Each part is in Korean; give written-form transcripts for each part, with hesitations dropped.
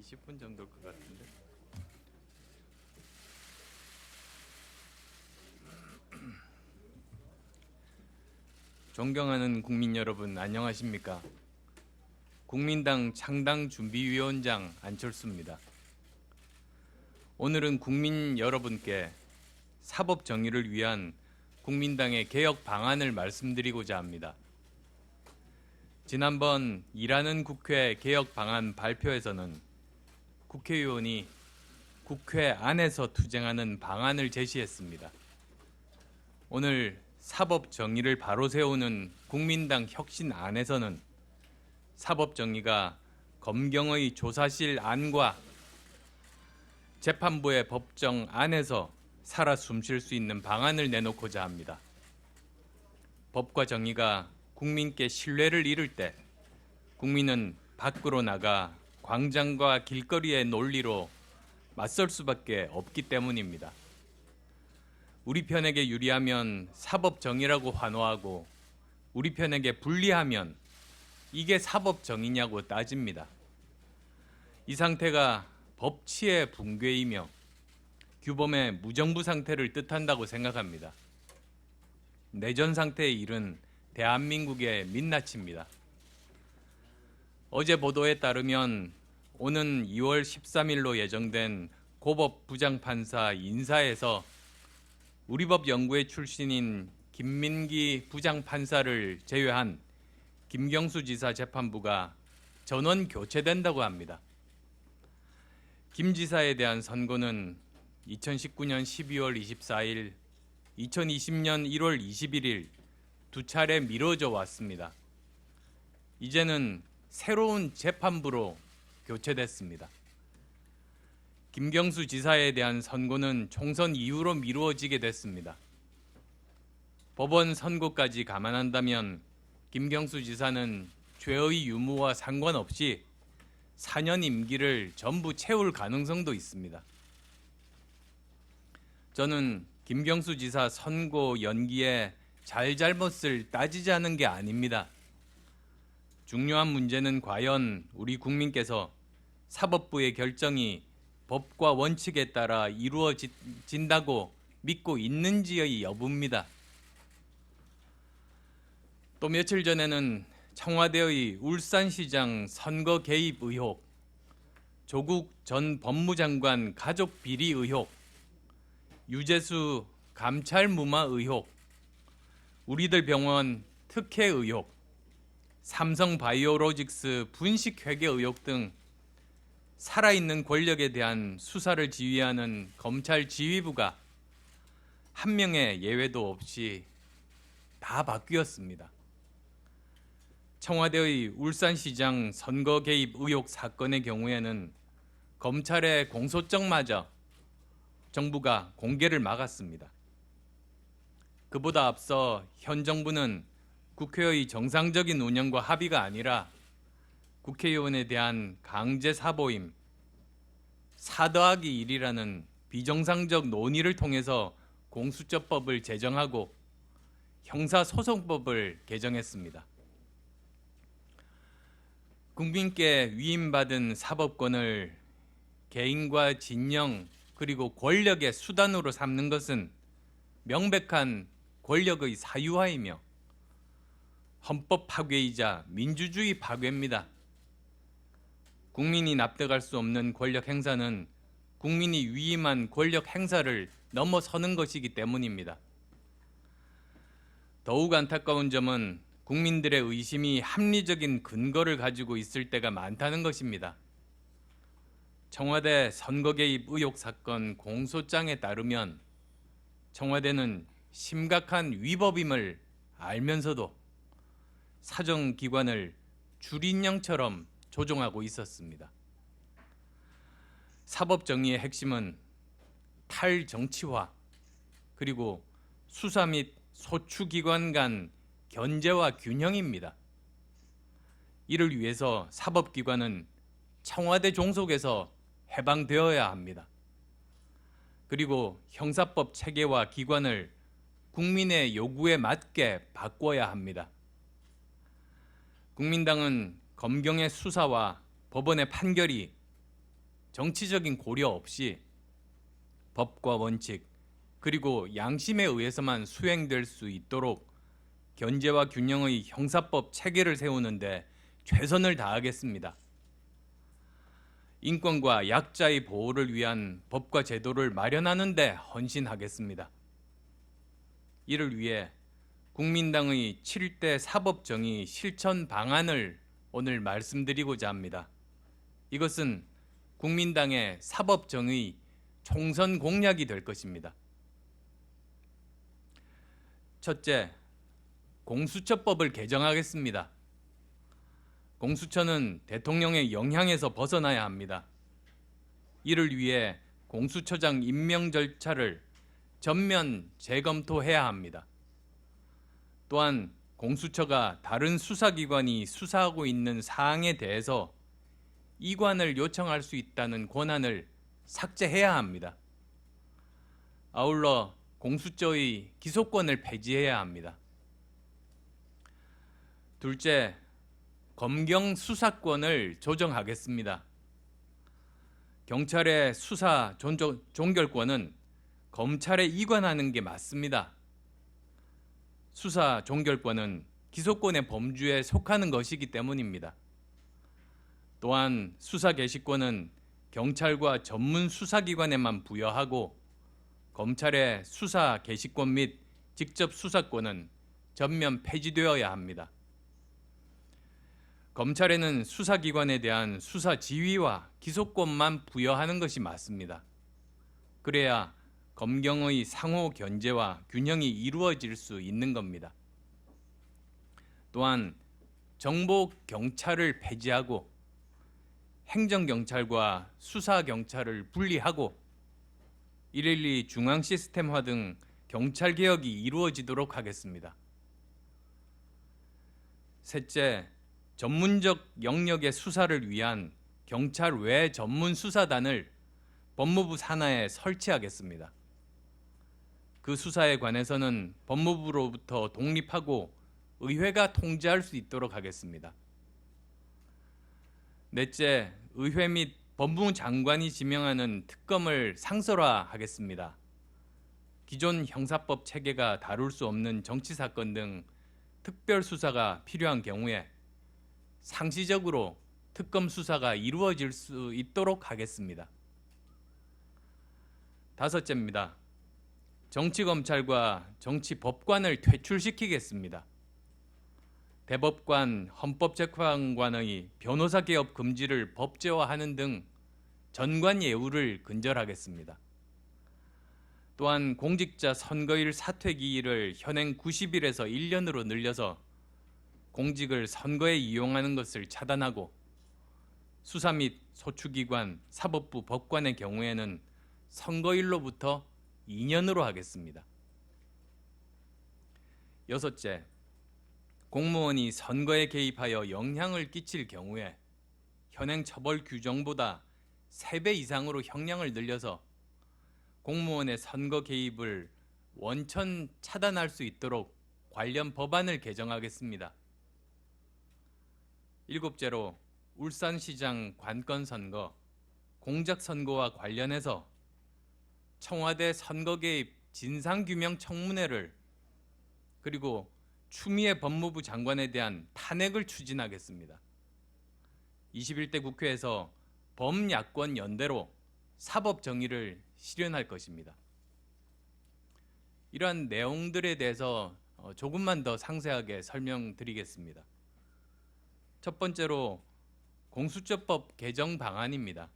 10분 정도일 것 같은데. 존경하는 국민 여러분, 안녕하십니까? 국민당 창당준비위원장 안철수입니다. 오늘은 국민 여러분께 사법 정의를 위한 국민당의 개혁 방안을 말씀드리고자 합니다. 지난번 일하는 국회 개혁 방안 발표에서는 국회의원이 국회 안에서 투쟁하는 방안을 제시했습니다. 오늘 사법 정의를 바로 세우는 국민당 혁신 안에서는 사법 정의가 검경의 조사실 안과 재판부의 법정 안에서 살아 숨쉴 수 있는 방안을 내놓고자 합니다. 법과 정의가 국민께 신뢰를 잃을 때 국민은 밖으로 나가 광장과 길거리의 논리로 맞설 수밖에 없기 때문입니다. 우리 편에게 유리하면 사법 정의라고 환호하고 우리 편에게 불리하면 이게 사법 정의냐고 따집니다. 이 상태가 법치의 붕괴이며 규범의 무정부 상태를 뜻한다고 생각합니다. 내전 상태의 일은 대한민국의 민낯입니다. 어제 보도에 따르면 오는 2월 13일로 예정된 고법 부장판사 인사에서 우리법 연구회 출신인 김민기 부장판사를 제외한 김경수 지사 재판부가 전원 교체된다고 합니다. 김 지사에 대한 선고는 2019년 12월 24일, 2020년 1월 21일 두 차례 미뤄져 왔습니다. 이제는 새로운 재판부로 교체됐습니다. 김경수 지사에 대한 선고는 총선 이후로 미루어지게 됐습니다. 법원 선고까지 감안한다면 김경수 지사는 죄의 유무와 상관없이 4년 임기를 전부 채울 가능성도 있습니다. 저는 김경수 지사 선고 연기에 잘잘못을 따지자는 게 아닙니다. 중요한 문제는 과연 우리 국민께서 사법부의 결정이 법과 원칙에 따라 이루어진다고 믿고 있는지의 여부입니다. 또 며칠 전에는 청와대의 울산시장 선거 개입 의혹, 조국 전 법무장관 가족 비리 의혹, 유재수 감찰 무마 의혹, 우리들 병원 특혜 의혹, 삼성바이오로직스 분식회계 의혹 등 살아있는 권력에 대한 수사를 지휘하는 검찰 지휘부가 한 명의 예외도 없이 다 바뀌었습니다. 청와대의 울산시장 선거 개입 의혹 사건의 경우에는 검찰의 공소장마저 정부가 공개를 막았습니다. 그보다 앞서 현 정부는 국회의 정상적인 운영과 합의가 아니라 국회의원에 대한 강제 사보임, 4더하기1이라는 비정상적 논의를 통해서 공수처법을 제정하고 형사소송법을 개정했습니다. 국민께 위임받은 사법권을 개인과 진영 그리고 권력의 수단으로 삼는 것은 명백한 권력의 사유화이며 헌법 파괴이자 민주주의 파괴입니다. 국민이 납득할 수 없는 권력 행사는 국민이 위임한 권력 행사를 넘어서는 것이기 때문입니다. 더욱 안타까운 점은 국민들의 의심이 합리적인 근거를 가지고 있을 때가 많다는 것입니다. 청와대 선거 개입 의혹 사건 공소장에 따르면 청와대는 심각한 위법임을 알면서도 사정기관을 줄인형처럼 조종하고 있었습니다. 사법정의의 핵심은 탈정치화 그리고 수사 및 소추기관 간 견제와 균형입니다. 이를 위해서 사법기관은 청와대 종속에서 해방되어야 합니다. 그리고 형사법 체계와 기관을 국민의 요구에 맞게 바꿔야 합니다. 국민당은 검경의 수사와 법원의 판결이 정치적인 고려 없이 법과 원칙 그리고 양심에 의해서만 수행될 수 있도록 견제와 균형의 형사법 체계를 세우는데 최선을 다하겠습니다. 인권과 약자의 보호를 위한 법과 제도를 마련하는 데 헌신하겠습니다. 이를 위해 국민당의 7대 사법정의 실천 방안을 오늘 말씀드리고자 합니다. 이것은 국민당의 사법정의 총선 공약이 될 것입니다. 첫째, 공수처법을 개정하겠습니다. 공수처는 대통령의 영향에서 벗어나야 합니다. 이를 위해 공수처장 임명 절차를 전면 재검토해야 합니다. 또한 공수처가 다른 수사기관이 수사하고 있는 사항에 대해서 이관을 요청할 수 있다는 권한을 삭제해야 합니다. 아울러 공수처의 기소권을 폐지해야 합니다. 둘째, 검경 수사권을 조정하겠습니다. 경찰의 수사 종결권은 검찰에 이관하는 게 맞습니다. 수사 종결권은 기소권의 범주에 속하는 것이기 때문입니다. 또한 수사 개시권은 경찰과 전문 수사기관에만 부여하고 검찰의 수사 개시권 및 직접 수사권은 전면 폐지되어야 합니다. 검찰에는 수사기관에 대한 수사 지휘와 기소권만 부여하는 것이 맞습니다. 그래야 검경의 상호 견제와 균형이 이루어질 수 있는 겁니다. 또한 정보 경찰을 폐지하고 행정경찰과 수사경찰을 분리하고 112 중앙 시스템화 등 경찰 개혁이 이루어지도록 하겠습니다. 셋째, 전문적 영역의 수사를 위한 경찰 외 전문 수사단을 법무부 산하에 설치하겠습니다. 그 수사에 관해서는 법무부로부터 독립하고 의회가 통제할 수 있도록 하겠습니다. 넷째, 의회 및 법무부 장관이 지명하는 특검을 상설화하겠습니다. 기존 형사법 체계가 다룰 수 없는 정치 사건 등 특별 수사가 필요한 경우에 상시적으로 특검 수사가 이루어질 수 있도록 하겠습니다. 다섯째입니다. 정치검찰과 정치법관을 퇴출시키겠습니다. 대법관, 헌법재판관의 변호사 개업 금지를 법제화하는 등 전관 예우를 근절하겠습니다. 또한 공직자 선거일 사퇴기일을 현행 90일에서 1년으로 늘려서 공직을 선거에 이용하는 것을 차단하고 수사 및 소추기관, 사법부 법관의 경우에는 선거일로부터 2년으로 하겠습니다. 여섯째, 공무원이 선거에 개입하여 영향을 끼칠 경우에 현행 처벌 규정보다 3배 이상으로 형량을 늘려서 공무원의 선거 개입을 원천 차단할 수 있도록 관련 법안을 개정하겠습니다. 일곱째로 울산시장 관건선거, 공작선거와 관련해서 청와대 선거 개입 진상규명 청문회를 그리고 추미애 법무부 장관에 대한 탄핵을 추진하겠습니다. 21대 국회에서 범야권 연대로 사법 정의를 실현할 것입니다. 이러한 내용들에 대해서 조금만 더 상세하게 설명드리겠습니다. 첫 번째로 공수처법 개정 방안입니다.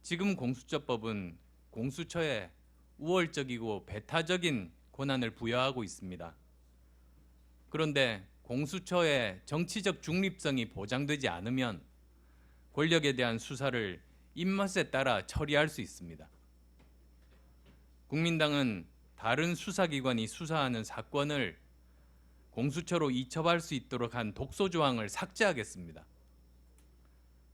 지금 공수처법은 공수처에 우월적이고 배타적인 권한을 부여하고 있습니다. 그런데 공수처의 정치적 중립성이 보장되지 않으면 권력에 대한 수사를 입맛에 따라 처리할 수 있습니다. 국민당은 다른 수사기관이 수사하는 사건을 공수처로 이첩할 수 있도록 한 독소 조항을 삭제하겠습니다.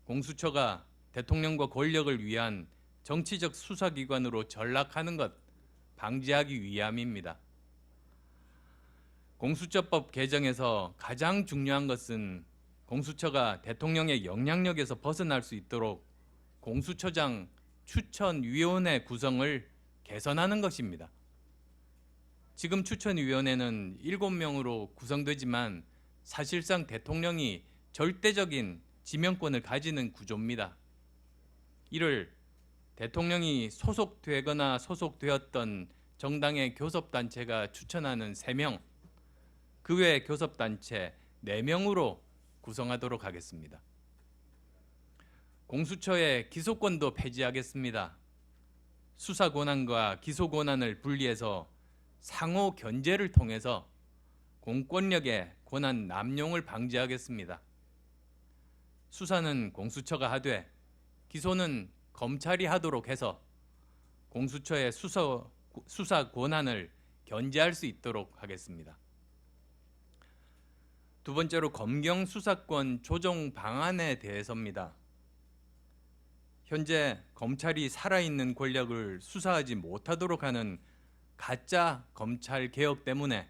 공수처가 대통령과 권력을 위한 정치적 수사기관으로 전락하는 것 방지하기 위함입니다. 공수처법 개정에서 가장 중요한 것은 공수처가 대통령의 영향력에서 벗어날 수 있도록 공수처장 추천위원회 구성을 개선하는 것입니다. 지금 추천위원회는 7명으로 구성되지만 사실상 대통령이 절대적인 지명권을 가지는 구조입니다. 이를 대통령이 소속되거나 소속되었던 정당의 교섭단체가 추천하는 3명, 그 외 교섭단체 4명으로 구성하도록 하겠습니다. 공수처의 기소권도 폐지하겠습니다. 수사 권한과 기소 권한을 분리해서 상호 견제를 통해서 공권력의 권한 남용을 방지하겠습니다. 수사는 공수처가 하되 기소는 검찰이 하도록 해서 공수처의 수사 권한을 견제할 수 있도록 하겠습니다. 두 번째로 검경 수사권 조정 방안에 대해서입니다. 현재 검찰이 살아있는 권력을 수사하지 못하도록 하는 가짜 검찰 개혁 때문에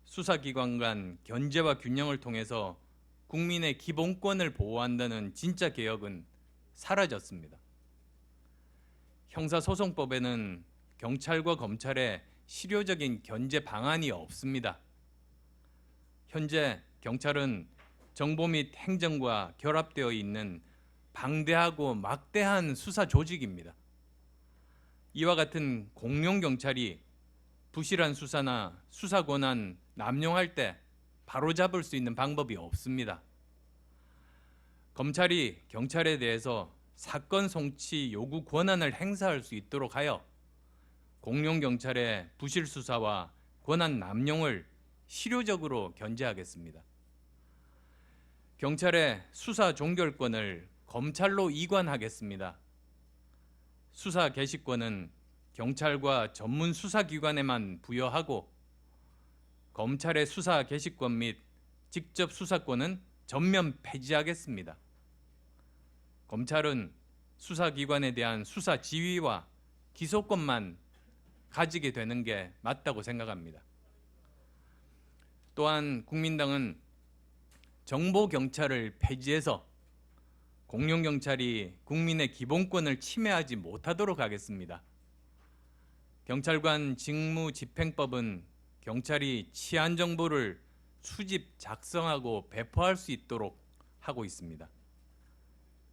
수사기관 간 견제와 균형을 통해서 국민의 기본권을 보호한다는 진짜 개혁은 사라졌습니다. 형사소송법에는 경찰과 검찰의 실효적인 견제 방안이 없습니다. 현재 경찰은 정보 및 행정과 결합되어 있는 방대하고 막대한 수사 조직입니다. 이와 같은 공룡 경찰이 부실한 수사나 수사 권한 남용할 때 바로잡을 수 있는 방법이 없습니다. 검찰이 경찰에 대해서 사건 송치 요구 권한을 행사할 수 있도록 하여 공룡 경찰의 부실 수사와 권한 남용을 실효적으로 견제하겠습니다. 경찰의 수사 종결권을 검찰로 이관하겠습니다. 수사 개시권은 경찰과 전문 수사기관에만 부여하고 검찰의 수사 개시권 및 직접 수사권은 전면 폐지하겠습니다. 검찰은 수사기관에 대한 수사 지휘와 기소권만 가지게 되는 게 맞다고 생각합니다. 또한 국민당은 정보경찰을 폐지해서 공룡경찰이 국민의 기본권을 침해하지 못하도록 하겠습니다. 경찰관 직무집행법은 경찰이 치안 정보를 수집, 작성하고 배포할 수 있도록 하고 있습니다.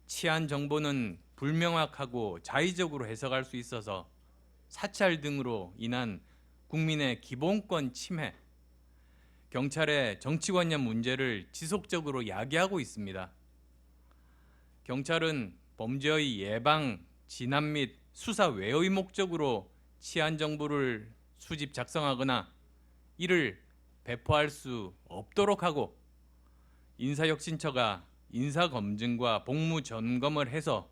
치안 정보는 불명확하고 자의적으로 해석할 수 있어서 사찰 등으로 인한 국민의 기본권 침해, 경찰의 정치관념 문제를 지속적으로 야기하고 있습니다. 경찰은 범죄의 예방, 진압 및 수사 외의 목적으로 치안 정보를 수집 작성하거나 이를 배포할 수 없도록 하고 인사혁신처가 인사검증과 복무점검을 해서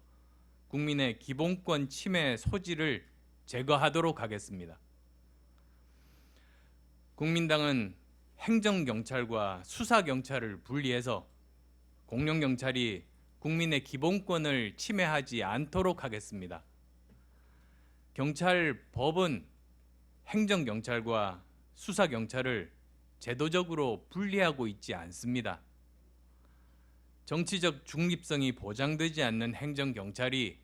국민의 기본권 침해 소지를 제거하도록 하겠습니다. 국민당은 행정경찰과 수사경찰을 분리해서 공룡경찰이 국민의 기본권을 침해하지 않도록 하겠습니다. 경찰법은 행정경찰과 수사경찰을 제도적으로 분리하고 있지 않습니다. 정치적 중립성이 보장되지 않는 행정경찰이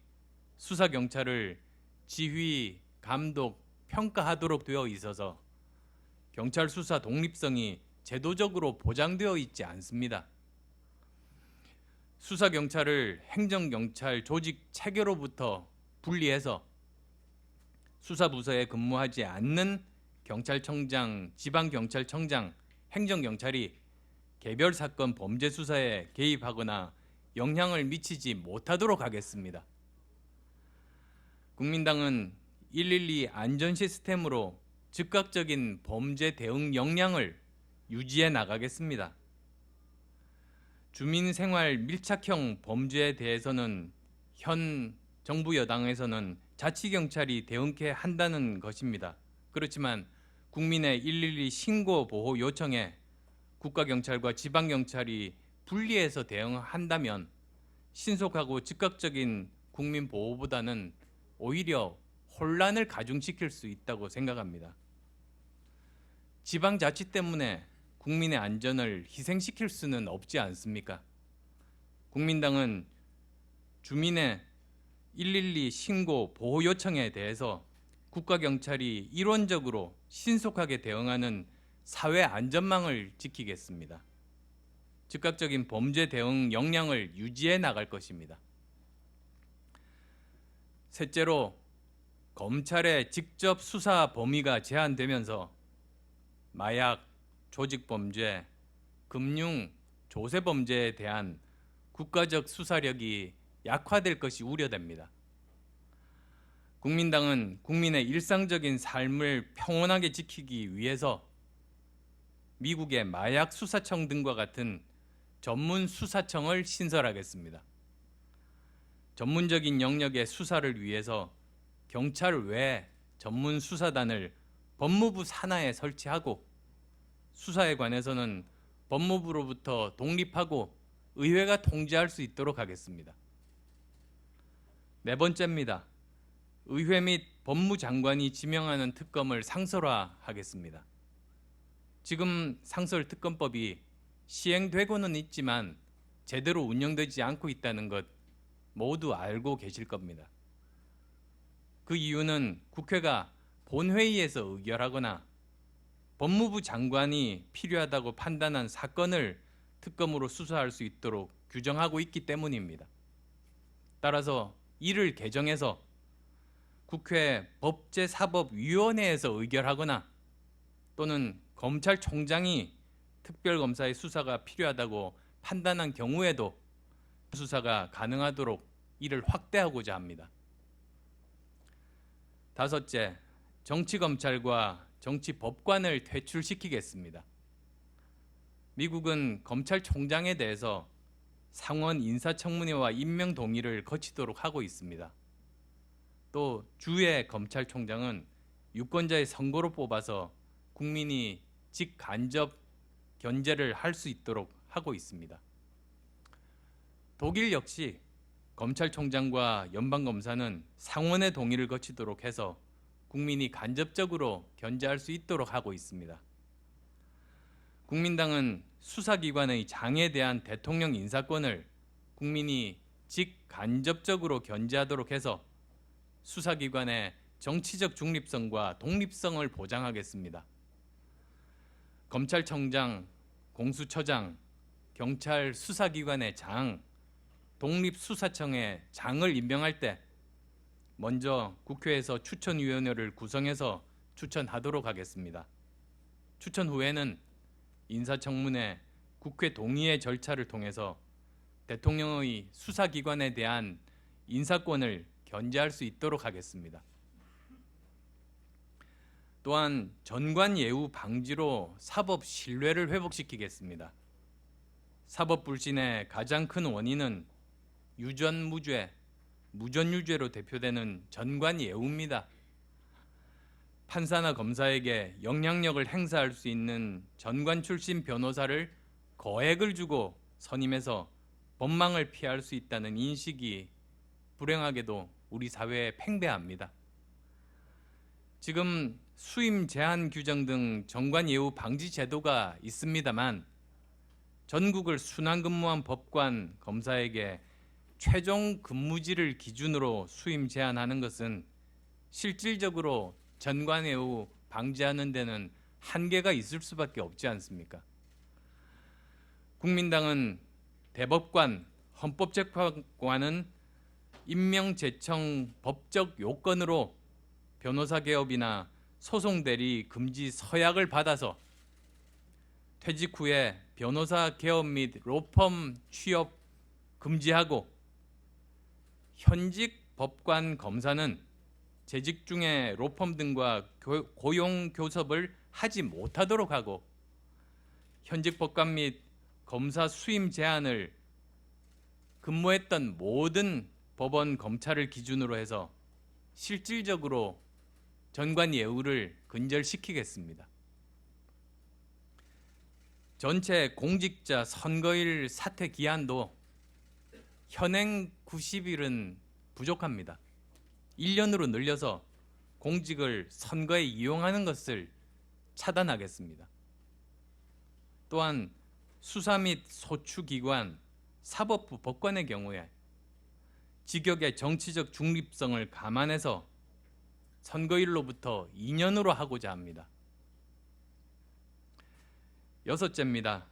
수사경찰을 지휘, 감독, 평가하도록 되어 있어서 경찰 수사 독립성이 제도적으로 보장되어 있지 않습니다. 수사경찰을 행정경찰 조직 체계로부터 분리해서 수사부서에 근무하지 않는 경찰청장, 지방경찰청장, 행정경찰이 개별 사건 범죄 수사에 개입하거나 영향을 미치지 못하도록 하겠습니다. 국민당은 112 안전 시스템으로 즉각적인 범죄 대응 역량을 유지해 나가겠습니다. 주민생활 밀착형 범죄에 대해서는 현 정부 여당에서는 자치경찰이 대응케 한다는 것입니다. 그렇지만 국민의 112 신고 보호 요청에 국가경찰과 지방경찰이 분리해서 대응한다면 신속하고 즉각적인 국민 보호보다는 오히려 혼란을 가중시킬 수 있다고 생각합니다. 지방자치 때문에 국민의 안전을 희생시킬 수는 없지 않습니까? 국민당은 주민의 112 신고 보호 요청에 대해서 국가경찰이 이론적으로 신속하게 대응하는 사회 안전망을 지키겠습니다. 즉각적인 범죄 대응 역량을 유지해 나갈 것입니다. 셋째로, 검찰의 직접 수사 범위가 제한되면서 마약, 조직범죄, 금융, 조세범죄에 대한 국가적 수사력이 약화될 것이 우려됩니다. 국민당은 국민의 일상적인 삶을 평온하게 지키기 위해서 미국의 마약 수사청 등과 같은 전문 수사청을 신설하겠습니다. 전문적인 영역의 수사를 위해서 경찰 외 전문 수사단을 법무부 산하에 설치하고 수사에 관해서는 법무부로부터 독립하고 의회가 통제할 수 있도록 하겠습니다. 네 번째입니다. 의회 및 법무장관이 지명하는 특검을 상설화하겠습니다. 지금 상설특검법이 시행되고는 있지만 제대로 운영되지 않고 있다는 것 모두 알고 계실 겁니다. 그 이유는 국회가 본회의에서 의결하거나 법무부 장관이 필요하다고 판단한 사건을 특검으로 수사할 수 있도록 규정하고 있기 때문입니다. 따라서 이를 개정해서 국회 법제사법위원회에서 의결하거나 또는 검찰총장이 특별검사의 수사가 필요하다고 판단한 경우에도 수사가 가능하도록 이를 확대하고자 합니다. 다섯째, 정치검찰과 정치법관을 퇴출시키겠습니다. 미국은 검찰총장에 대해서 상원 인사청문회와 임명 동의를 거치도록 하고 있습니다. 또 주의 검찰총장은 유권자의 선거로 뽑아서 국민이 직간접 견제를 할 수 있도록 하고 있습니다. 독일 역시 검찰총장과 연방검사는 상원의 동의를 거치도록 해서 국민이 간접적으로 견제할 수 있도록 하고 있습니다. 국민당은 수사기관의 장에 대한 대통령 인사권을 국민이 직간접적으로 견제하도록 해서 수사기관의 정치적 중립성과 독립성을 보장하겠습니다. 검찰청장, 공수처장, 경찰 수사기관의 장, 독립수사청의 장을 임명할 때 먼저 국회에서 추천위원회를 구성해서 추천하도록 하겠습니다. 추천 후에는 인사청문회, 국회 동의의 절차를 통해서 대통령의 수사기관에 대한 인사권을 견제할 수 있도록 하겠습니다. 또한 전관예우 방지로 사법 신뢰를 회복시키겠습니다. 사법 불신의 가장 큰 원인은 유전무죄, 무전유죄로 대표되는 전관예우입니다. 판사나 검사에게 영향력을 행사할 수 있는 전관 출신 변호사를 거액을 주고 선임해서 법망을 피할 수 있다는 인식이 불행하게도 우리 사회에 팽배합니다. 지금 수임 제한 규정 등 전관예우 방지 제도가 있습니다만 전국을 순환근무한 법관, 검사에게 최종 근무지를 기준으로 수임 제한하는 것은 실질적으로 전관예우 방지하는 데는 한계가 있을 수밖에 없지 않습니까? 국민당은 대법관, 헌법재판관은 임명 제청 법적 요건으로 변호사 개업이나 소송 대리 금지 서약을 받아서 퇴직 후에 변호사 개업 및 로펌 취업 금지하고 현직 법관 검사는 재직 중에 로펌 등과 고용 교섭을 하지 못하도록 하고 현직 법관 및 검사 수임 제한을 근무했던 모든 법원 검찰을 기준으로 해서 실질적으로 전관예우를 근절시키겠습니다. 전체 공직자 선거일 사퇴 기한도 현행 90일은 부족합니다. 1년으로 늘려서 공직을 선거에 이용하는 것을 차단하겠습니다. 또한 수사 및 소추기관, 사법부 법관의 경우에 직역의 정치적 중립성을 감안해서 선거일로부터 2년으로 하고자 합니다. 여섯째입니다.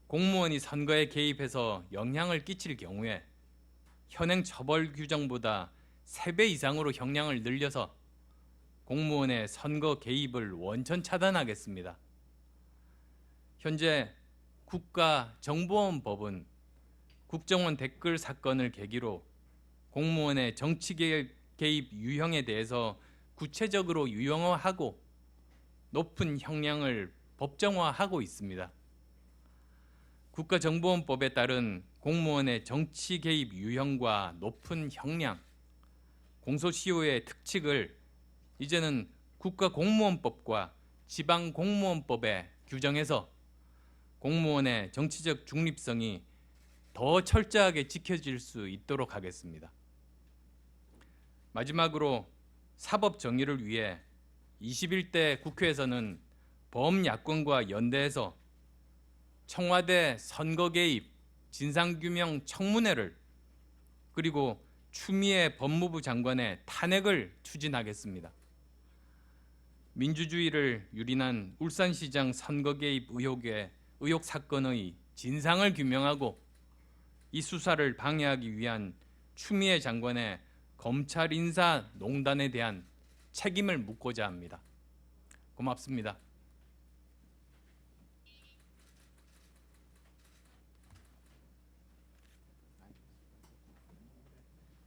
공무원이 선거에 개입해서 영향을 끼칠 경우에 현행 처벌 규정보다 3배 이상으로 형량을 늘려서 공무원의 선거 개입을 원천 차단하겠습니다. 현재 국가정보원법은 국정원 댓글 사건을 계기로 공무원의 정치 개입 유형에 대해서 구체적으로 유형화하고 높은 형량을 법정화하고 있습니다. 국가정보원법에 따른 공무원의 정치 개입 유형과 높은 형량, 공소시효의 특칙을 이제는 국가공무원법과 지방공무원법에 규정해서 공무원의 정치적 중립성이 더 철저하게 지켜질 수 있도록 하겠습니다. 마지막으로 사법 정의를 위해 21대 국회에서는 범야권과 연대해서 청와대 선거 개입 진상규명 청문회를 그리고 추미애 법무부 장관의 탄핵을 추진하겠습니다. 민주주의를 유린한 울산시장 선거 개입 의혹 사건의 진상을 규명하고 이 수사를 방해하기 위한 추미애 장관의 검찰 인사 농단에 대한 책임을 묻고자 합니다. 고맙습니다.